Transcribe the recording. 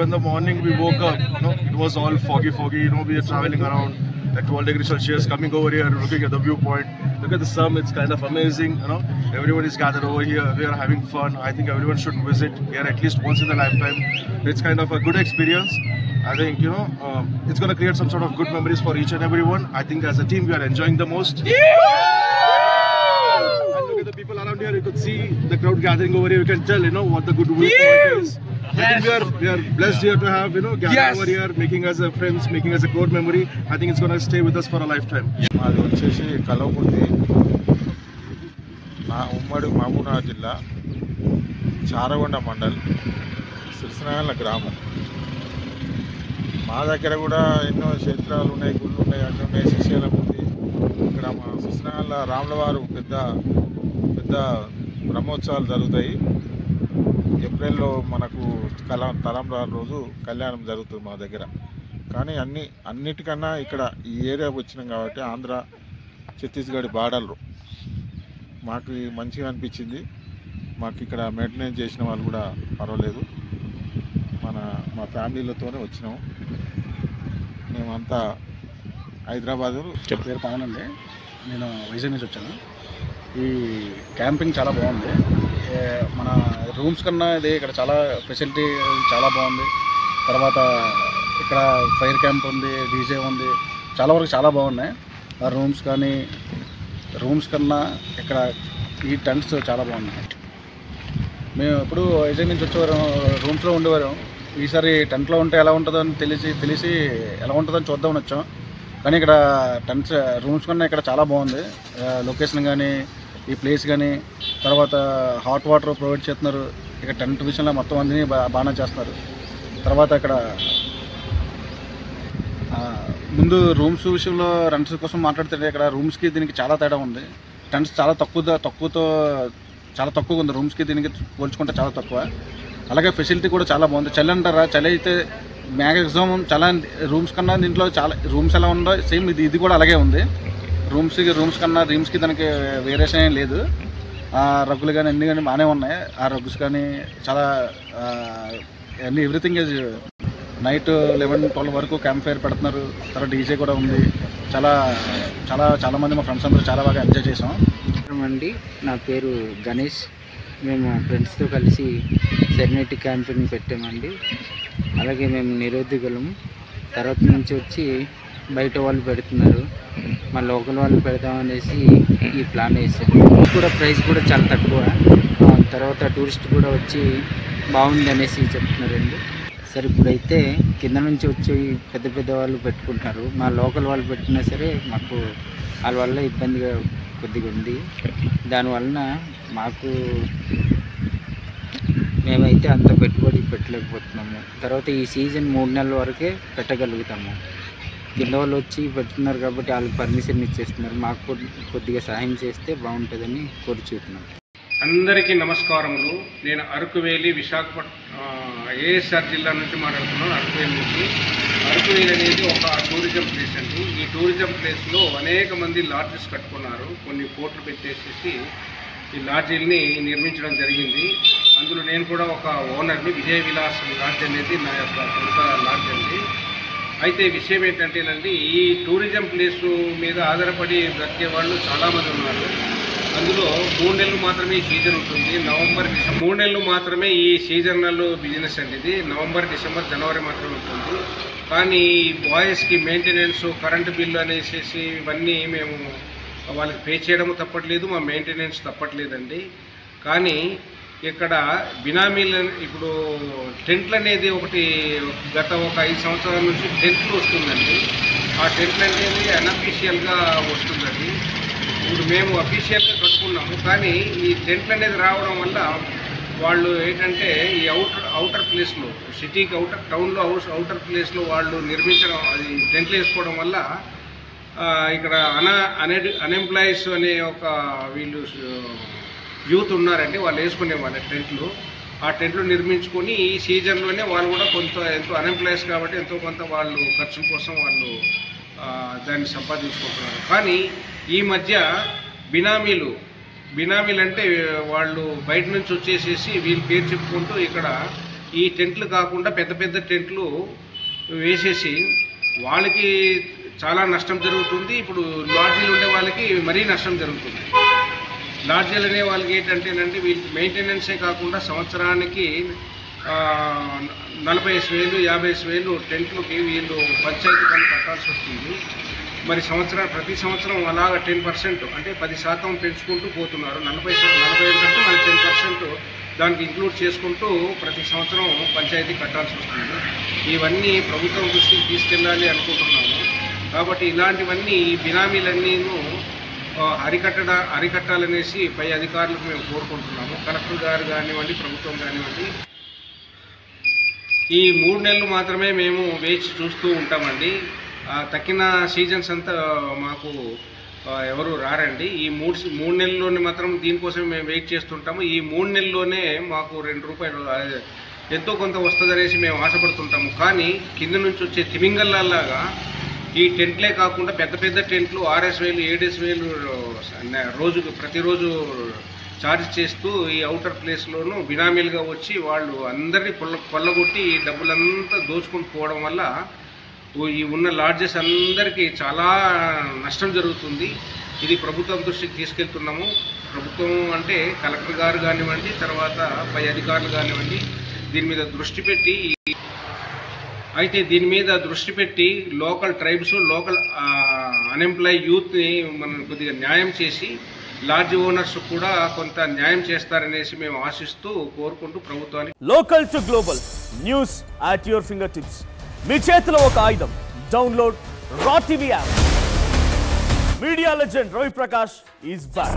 in the morning we woke up, it was all foggy. We are traveling around at 12 degrees Celsius, coming over here, looking at the viewpoint. Look at the sun, it's kind of amazing. Everyone is gathered over here. We are having fun. I think everyone should visit here at least once in a lifetime. It's kind of a good experience. I think it's going to create some sort of good memories for each and everyone. I think as a team we are enjoying the most. And look at the people around here. You could see the crowd gathering over here. You can tell what the good viewpoint is. I think we are blessed here to have gathered over here, making us a friends, making us a core memory. I think it's going to stay with us for a lifetime. మాది వచ్చేసి కలవకుర్తి ఉమ్మడి మహబూబ్నగర్ జిల్లా చారగొండ మండల్ సిరిసినగర్ల గ్రామం. మా దగ్గర కూడా ఎన్నో క్షేత్రాలు ఉన్నాయి, గుళ్ళు ఉన్నాయి, అన్నీ ఉన్నాయి. శ్రీశైలం ఉంది. ఇక్కడ మా సిరిసినగర్ల రాములవారు పెద్ద బ్రహ్మోత్సవాలు జరుగుతాయి. ఏప్రిల్లో మనకు తలంబ్రాల రోజు కళ్యాణం జరుగుతుంది మా దగ్గర. కానీ అన్నిటికన్నా ఇక్కడ ఈ ఏరియాకి వచ్చినాం కాబట్టి ఆంధ్ర ఛత్తీస్గఢ్ బార్డర్లో మాకు మంచిగా అనిపించింది. మాకు ఇక్కడ మెయింటెనెన్స్ చేసిన వాళ్ళు కూడా పర్వాలేదు. మా ఫ్యామిలీలతోనే వచ్చినాము. మేమంతా హైదరాబాదు. పేరు పవన్ అండి. నేను వైజాగ్ నుంచి వచ్చాను. ఈ క్యాంపింగ్ చాలా బాగుంది. మన రూమ్స్ కన్నా ఇది ఇక్కడ చాలా ఫెసిలిటీ చాలా బాగుంది. తర్వాత ఇక్కడ ఫైర్ క్యాంప్ ఉంది, డీజే ఉంది, చాలా వరకు చాలా బాగున్నాయి. రూమ్స్ కన్నా ఇక్కడ ఈ టెంట్స్ చాలా బాగున్నాయి. మేము ఎప్పుడు వైజాగ్ నుంచి వచ్చేవారు, రూమ్స్లో ఉండేవారు. ఈసారి టెంట్లో ఉంటే ఎలా ఉంటుందో అని తెలిసి ఎలా ఉంటుందని చూద్దామని వచ్చాం. కానీ ఇక్కడ టెంట్స్ రూమ్స్ కన్నా ఇక్కడ చాలా బాగుంది. లొకేషన్ కానీ, ఈ ప్లేస్ కానీ, తర్వాత హాట్ వాటర్ ప్రొవైడ్ చేస్తున్నారు. ఇక్కడ టెంట్ విషయంలో మొత్తం అన్నీ బాగానే చేస్తున్నారు. తర్వాత ఇక్కడ ముందు రూమ్స్ విషయంలో రెంట్స్ కోసం మాట్లాడితే ఇక్కడ రూమ్స్కి దీనికి చాలా తేడా ఉంది. టెంట్స్ చాలా తక్కువగా ఉంది. రూమ్స్కి దీనికి పోల్చుకుంటే చాలా తక్కువ. అలాగే ఫెసిలిటీ కూడా చాలా బాగుంది. చలి అంటారా, చలి అయితే మ్యాక్సిమం చాలా రూమ్స్ కన్నా దీంట్లో చాలా రూమ్స్ ఎలా ఉందో సేమ్ ఇది కూడా అలాగే ఉంది. రూమ్స్ కన్నా రూమ్స్కి దానికి వేరియేషన్ ఏం లేదు. రగ్గులు కానీ అన్నీ కానీ బాగానే ఉన్నాయి. ఆ రగ్గుస్ కానీ చాలా అన్నీ ఎవ్రీథింగ్ ఈజ్ నైట్ 11-12 వరకు క్యాంప్ ఫైర్ పెడుతున్నారు. తర్వాత డీజే కూడా ఉంది. చాలా మంది మా ఫ్రెండ్స్ అందరూ చాలా బాగా ఎంజాయ్ చేసాం అండి. నా పేరు గణేష్. మేము ఫ్రెండ్స్తో కలిసి సెరెనిటీ క్యాంపింగ్ పెట్టామండి. అలాగే మేము నిరోధకులం. తర్వాత నుంచి వచ్చి బయట వాళ్ళు పెడుతున్నారు, మా లోకల్ వాళ్ళు పెడదామనేసి ఈ ప్లాన్ వేసాము. కూడా ప్రైస్ కూడా చాలా తక్కువ. తర్వాత టూరిస్ట్ కూడా వచ్చి బాగుంది అనేసి చెప్తున్నారండి. సరే, ఇప్పుడైతే కింద నుంచి వచ్చి పెద్ద వాళ్ళు పెట్టుకుంటున్నారు. మా లోకల్ వాళ్ళు పెట్టినా సరే మాకు వాళ్ళ వల్ల ఇబ్బందిగా కొద్దిగా ఉంది. దానివలన మేమైతే అంత పెట్టుబడి పెట్టలేకపోతున్నాము. తర్వాత ఈ సీజన్ 3 నెలల వరకే పెట్టగలుగుతాము. కింద వాళ్ళు వచ్చి పెడుతున్నారు కాబట్టి వాళ్ళు పర్మిషన్ ఇచ్చేస్తున్నారు. మాకు కొద్దిగా సహాయం చేస్తే బాగుంటుందని కోరుచుతున్నాం. అందరికీ నమస్కారములు. నేను అరకువేలి ఏఎస్ఆర్ జిల్లా నుంచి మాట్లాడుతున్నాను. అరకువేలి నుంచి. అరకువేలి అనేది ఒక టూరిజం ప్లేస్ అండి. ఈ టూరిజం ప్లేస్లో అనేక మంది లాడ్జెస్ కట్టుకున్నారు. కొన్ని కోట్లు పెట్టేసేసి ఈ లాడ్జీల్ని నిర్మించడం జరిగింది. అందులో నేను కూడా ఒక ఓనర్ని. విజయ విలాస్ లాడ్జ్ అనేది నా యొక్క సొంత లాడ్జ్ అండి. అయితే విషయం ఏంటంటేనండి, ఈ టూరిజం ప్లేసు మీద ఆధారపడి బ్రతికే వాళ్ళు చాలామంది ఉన్నారు. అందులో 3 నెలలు మాత్రమే ఈ సీజన్ ఉంటుంది. నవంబర్, డిసెంబర్ 3 నెలలు మాత్రమే ఈ సీజనల్ బిజినెస్ అండి. ఇది నవంబర్, డిసెంబర్, జనవరి మాత్రమే ఉంటుంది. కానీ బాయ్స్కి మెయింటెనెన్స్, కరెంటు బిల్లు అనేసి ఇవన్నీ మేము వాళ్ళకి పే చేయడం తప్పట్లేదు, మా మెయింటెనెన్స్ తప్పట్లేదండి. కానీ ఇక్కడ బినామీలు ఇప్పుడు టెంట్లు అనేది ఒకటి గత 5 సంవత్సరాల నుంచి టెంట్లు వస్తుందండి. ఆ టెంట్లు అనేది అన్అఫీషియల్గా వస్తుందండి. ఇప్పుడు మేము అఫీషియల్గా కట్టుకున్నాము. కానీ ఈ టెంట్లు అనేది రావడం వల్ల వాళ్ళు ఏంటంటే ఈ అవుటర్ ప్లేస్లో, సిటీకి టౌన్లో అవుటర్ ప్లేస్లో వాళ్ళు నిర్మించడం, అది టెంట్లు వేసుకోవడం వల్ల ఇక్కడ అన్ఎంప్లాయీస్ అనే ఒక వీళ్ళు యూత్ ఉన్నారండి. వాళ్ళు వేసుకునే వాళ్ళ టెంట్లు. ఆ టెంట్లు నిర్మించుకొని ఈ సీజన్లోనే వాళ్ళు కూడా ఎంతో అన్ఎంప్లాయీస్ కాబట్టి ఎంతో కొంత వాళ్ళు ఖర్చుల కోసం వాళ్ళు దాన్ని సంపాదించుకుంటున్నారు. కానీ ఈ మధ్య బినామీలు అంటే వాళ్ళు బయట నుంచి వచ్చేసేసి వీళ్ళు పేరు చెప్పుకుంటూ ఇక్కడ ఈ టెంట్లు కాకుండా పెద్ద పెద్ద టెంట్లు వేసేసి వాళ్ళకి చాలా నష్టం జరుగుతుంది. ఇప్పుడు లాడ్జీలు ఉండే వాళ్ళకి మరీ నష్టం జరుగుతుంది. లాడ్జీలు అనే వాళ్ళకి ఏంటంటేనండి వీళ్ళకి మెయింటెనెన్సే కాకుండా సంవత్సరానికి 40,000 50,000 టెంట్లకి వీళ్ళు పంచాయతీ పని కట్టాల్సి వస్తుంది. మరి ప్రతి సంవత్సరం అలాగ 10% అంటే 10% పెంచుకుంటూ పోతున్నారు. 45 కంటే మరి 10% దానికి ఇంక్లూడ్ చేసుకుంటూ ప్రతి సంవత్సరం పంచాయతీ కట్టాల్సి వస్తుంది. ఇవన్నీ ప్రభుత్వం దృష్టికి తీసుకెళ్ళాలి అనుకుంటున్నాము. కాబట్టి ఇలాంటివన్నీ ఈ బినామీలన్నీను అరికట్టాలనేసి పై అధికారులకు మేము కోరుకుంటున్నాము. కలెక్టర్ గారు కానివ్వండి, ప్రభుత్వం కానివ్వండి. ఈ 3 నెలలు మాత్రమే మేము వేచి చూస్తూ ఉంటామండి. తక్కిన సీజన్స్ అంతా మాకు ఎవరు రారండి. ఈ 3 నెలల్లోనే మాత్రం దీనికోసం మేము వెయిట్ చేస్తుంటాము. ఈ 3 నెలల్లోనే మాకు ₹2 ఎంతో కొంత వస్తుందనేసి మేము ఆశపడుతుంటాము. కానీ కింద నుంచి వచ్చే తిమింగల్లాగా ఈ టెంట్లే కాకుండా పెద్ద పెద్ద టెంట్లు 6,000 7,000 ప్రతిరోజు ఛార్జ్ చేస్తూ ఈ అవుటర్ ప్లేస్లోనూ బినామీలుగా వచ్చి వాళ్ళు అందరినీ కొల్లగొట్టి ఈ డబ్బులంతా దోచుకుని పోవడం వల్ల ఈ ఉన్న లాడ్జెస్ అందరికీ చాలా నష్టం జరుగుతుంది. ఇది ప్రభుత్వం దృష్టికి తీసుకెళ్తున్నాము. ప్రభుత్వం అంటే కలెక్టర్ గారు కానివ్వండి, తర్వాత పై అధికారులు కానివ్వండి, దీని మీద దృష్టి పెట్టి లోకల్ ట్రైబ్స్, లోకల్ అన్ఎంప్లాయ్ యూత్ని మనం కొద్దిగా న్యాయం చేసి లాడ్జ్ ఓనర్స్ కూడా కొంత న్యాయం చేస్తారనేసి మేము ఆశిస్తూ కోరుకుంటూ ప్రభుత్వానికి local to global news at your finger tips. మీ చేతిలో ఒక ఆయుధం. డౌన్లోడ్ రా TV app. Media legend Ravi Prakash is back.